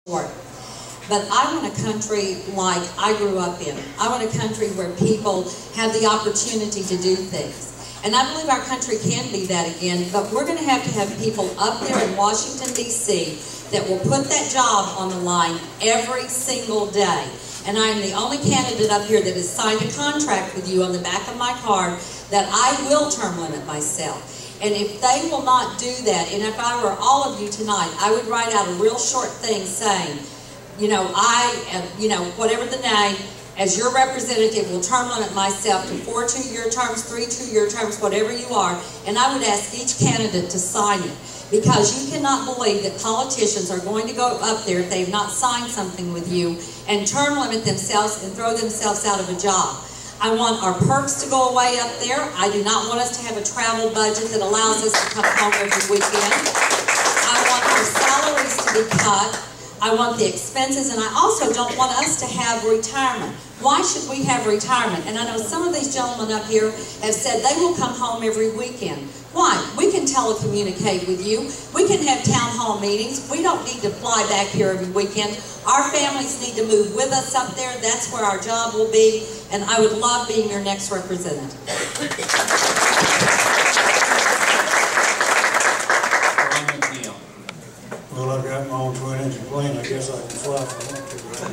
But I want a country like I grew up in. I want a country where people have the opportunity to do things. And I believe our country can be that again, but we're going to have people up there in Washington, D.C. that will put that job on the line every single day. And I am the only candidate up here that has signed a contract with you on the back of my card that I will term limit myself. And if they will not do that, and if I were all of you tonight, I would write out a real short thing saying, whatever the name, as your representative will term limit myself to 4 two-year terms, 3 two-year terms, whatever you are, and I would ask each candidate to sign it. Because you cannot believe that politicians are going to go up there if they have not signed something with you and term limit themselves and throw themselves out of a job. I want our perks to go away up there. I do not want us to have a travel budget that allows us to come home every weekend. I want our salaries to be cut. I want the expenses, and I also don't want us to have retirement. Why should we have retirement? And I know some of these gentlemen up here have said they will come home every weekend. Why? We can telecommunicate with you. We can have town hall meetings. We don't need to fly back here every weekend. Our families need to move with us up there. That's where our job will be, and I would love being your next representative. Well, I've got my own twin-engine plane. I guess I can fly if I want to, right?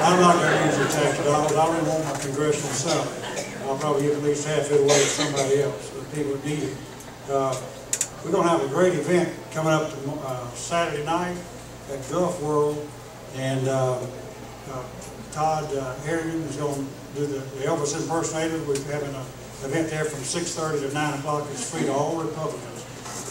I'm not going to use your tax dollars. I really want my congressional salary. I'll probably give at least half it away to somebody else, the people that need it. We're going to have a great event coming up Saturday night at Gulf World, and Todd Harrigan is going to do the Elvis impersonator. We're having an event there from 6:30 to 9 o'clock. It's free to all Republicans.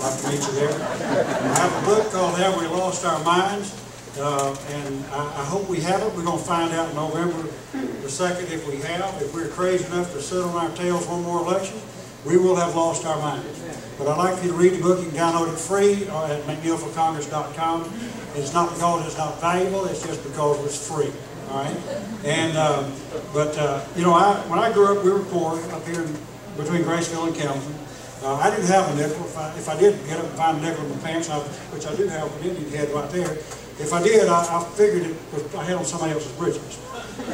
I'd like to meet you there. I have a book called Have We Lost Our Minds? And I hope we have it. We're going to find out November the 2nd if we have. If we're crazy enough to sit on our tails one more election, we will have lost our minds. But I'd like for you to read the book. You can download it free at McNeilforCongress.com. It's not because it's not valuable. It's just because it's free. All right. And when I grew up, we were poor up here between Graceville and Kelton. I didn't have a nickel. If I did get up and find a nickel in my pants, which I do have an Indian head right there. If I did, I figured it was I had on somebody else's britches.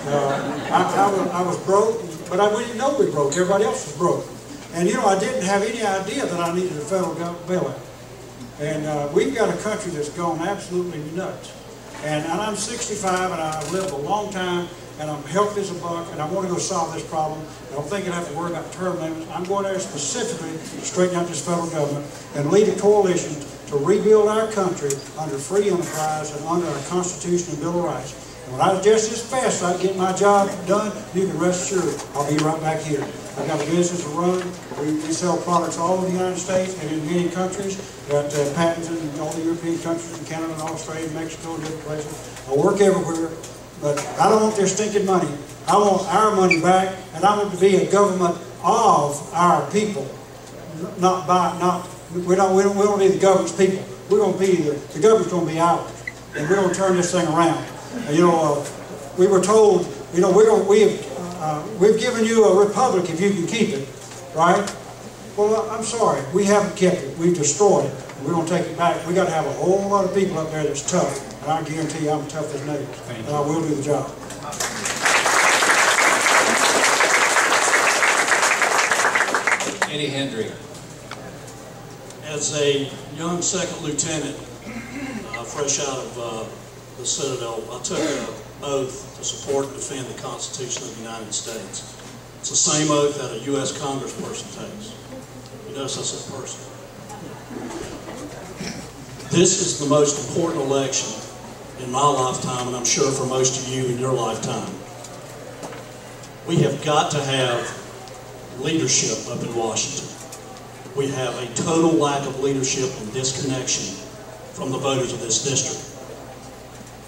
I was broke, but we didn't know we were broke. Everybody else was broke. And I didn't have any idea that I needed a federal bailout. And we've got a country that's gone absolutely nuts. And I'm 65 and I've lived a long time and I'm healthy as a buck and I want to go solve this problem. I don't think I have to worry about term limits. I'm going there specifically to straighten out this federal government and lead a coalition to rebuild our country under free enterprise and under our Constitution and Bill of Rights. And when I just as fast as I get my job done, you can rest assured I'll be right back here. I've got a business to run. We sell products all over the United States and in many countries. We've got patents in all the European countries, in Canada and Australia, Mexico, and different places. I work everywhere, but I don't want their stinking money. I want our money back, and I want to be a government of our people, we don't need the government's people. We're going to be the government's going to be ours, and we're going to turn this thing around. And, we were told, we've given you a republic if you can keep it, right? Well, I'm sorry, we haven't kept it. We've destroyed it. We're going to take it back. We've got to have a whole lot of people up there that's tough, and I guarantee you I'm tough as nails, and I will do the job. Eddie Hendry. As a young second lieutenant, fresh out of the Citadel, I took an oath to support and defend the Constitution of the United States. It's the same oath that a U.S. Congressperson takes. You notice I said person. This is the most important election in my lifetime, and I'm sure for most of you in your lifetime. We have got to have leadership up in Washington. We have a total lack of leadership and disconnection from the voters of this district.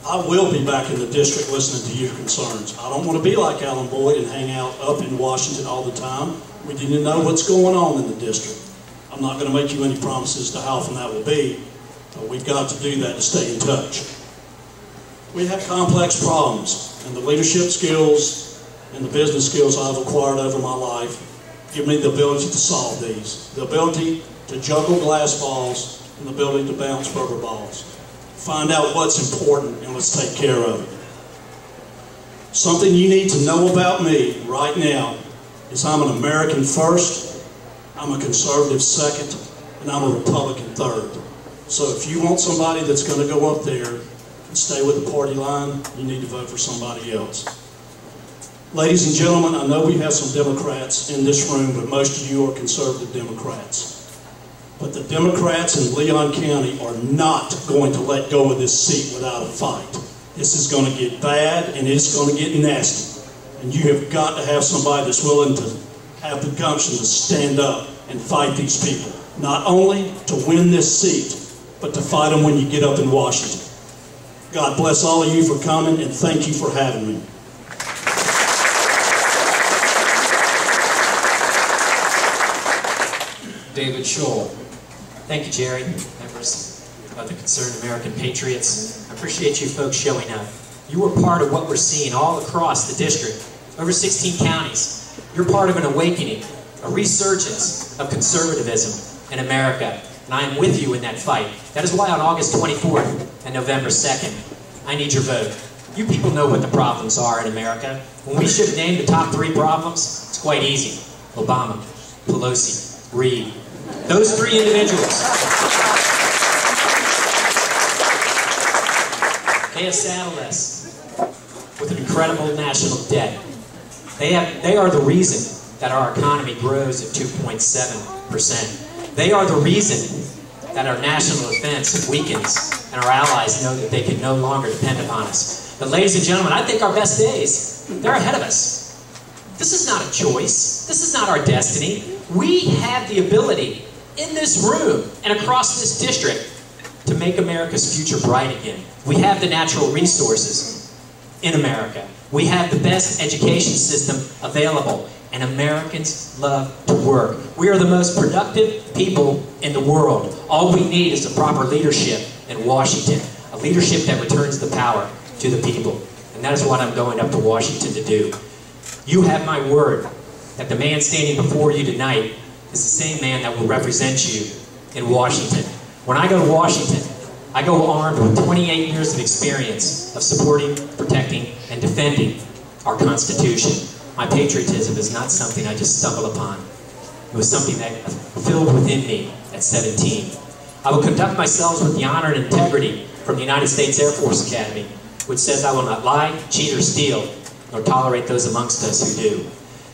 I will be back in the district listening to your concerns. I don't want to be like Alan Boyd and hang out up in Washington all the time. We need to know what's going on in the district. I'm not going to make you any promises to how often that will be, but we've got to do that to stay in touch. We have complex problems, and the leadership skills and the business skills I've acquired over my life give me the ability to solve these. The ability to juggle glass balls and the ability to bounce rubber balls. Find out what's important and let's take care of it. Something you need to know about me right now is I'm an American first, I'm a conservative second, and I'm a Republican third. So if you want somebody that's going to go up there and stay with the party line, you need to vote for somebody else. Ladies and gentlemen, I know we have some Democrats in this room, but most of you are conservative Democrats. But the Democrats in Leon County are not going to let go of this seat without a fight. This is going to get bad and it's going to get nasty. And you have got to have somebody that's willing to have the gumption to stand up and fight these people. Not only to win this seat, but to fight them when you get up in Washington. God bless all of you for coming and thank you for having me. David Scholl. Thank you, Jerry. Members of the Concerned American Patriots. I appreciate you folks showing up. You were part of what we're seeing all across the district, over 16 counties. You're part of an awakening, a resurgence of conservatism in America, and I am with you in that fight. That is why on August 24th and November 2nd, I need your vote. You people know what the problems are in America. When we should name the top 3 problems, it's quite easy. Obama, Pelosi, Reid. Those 3 individuals. They have saddled us with an incredible national debt. They are the reason that our economy grows at 2.7%. They are the reason that our national defense weakens and our allies know that they can no longer depend upon us. But ladies and gentlemen, I think our best days, they're ahead of us. This is not a choice. This is not our destiny. We have the ability in this room and across this district to make America's future bright again. We have the natural resources in America. We have the best education system available, and Americans love to work. We are the most productive people in the world. All we need is the proper leadership in Washington, a leadership that returns the power to the people. And that is what I'm going up to Washington to do. You have my word that the man standing before you tonight is the same man that will represent you in Washington. When I go to Washington, I go armed with 28 years of experience of supporting, protecting, and defending our Constitution. My patriotism is not something I just stumbled upon. It was something that filled within me at 17. I will conduct myself with the honor and integrity from the United States Air Force Academy, which says I will not lie, cheat, or steal, nor tolerate those amongst us who do.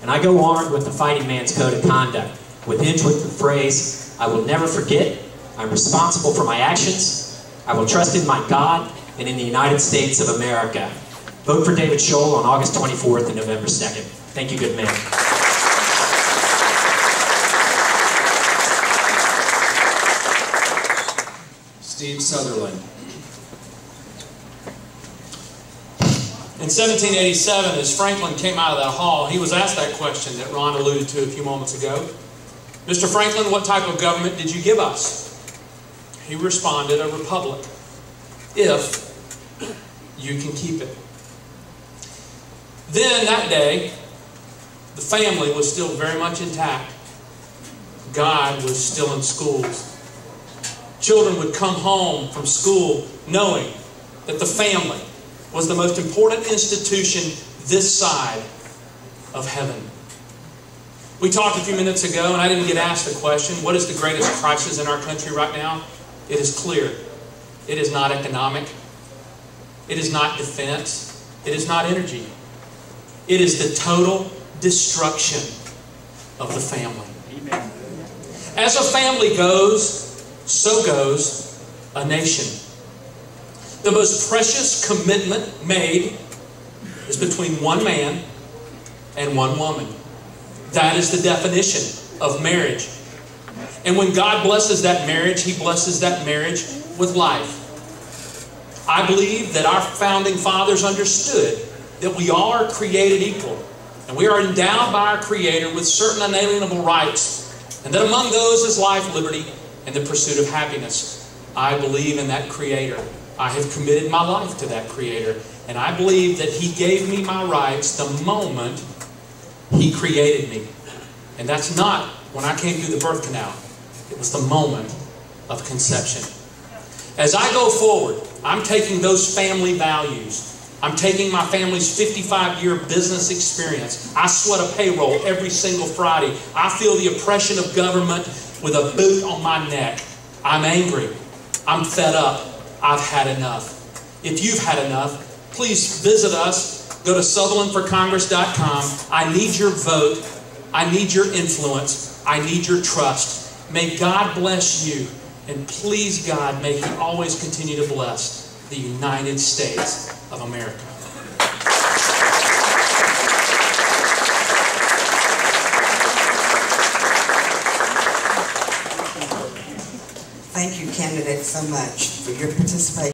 And I go armed with the fighting man's code of conduct, with the phrase, I will never forget, I'm responsible for my actions, I will trust in my God and in the United States of America. Vote for David Scholl on August 24th and November 2nd. Thank you, good man. Steve Sutherland. In 1787, as Franklin came out of that hall, he was asked that question that Ron alluded to a few moments ago. Mr. Franklin, what type of government did you give us? He responded, a republic, if you can keep it. Then, that day, the family was still very much intact. God was still in schools. Children would come home from school knowing that the family was the most important institution this side of heaven. We talked a few minutes ago, and I didn't get asked the question, what is the greatest crisis in our country right now? It is clear. It is not economic. It is not defense. It is not energy. It is the total destruction of the family. Amen. As a family goes, so goes a nation. The most precious commitment made is between one man and one woman. That is the definition of marriage. And when God blesses that marriage, He blesses that marriage with life. I believe that our founding fathers understood that we are created equal. And we are endowed by our Creator with certain unalienable rights. And that among those is life, liberty, and the pursuit of happiness. I believe in that Creator. I have committed my life to that Creator. And I believe that He gave me my rights the moment He created me. And that's not when I came through the birth canal. It was the moment of conception. As I go forward, I'm taking those family values. I'm taking my family's 55-year business experience. I sweat a payroll every single Friday. I feel the oppression of government with a boot on my neck. I'm angry. I'm fed up. I've had enough. If you've had enough, please visit us. Go to SutherlandForCongress.com. I need your vote. I need your influence. I need your trust. May God bless you. And please, God, may He always continue to bless the United States of America. Thank you, candidates, so much for your participation.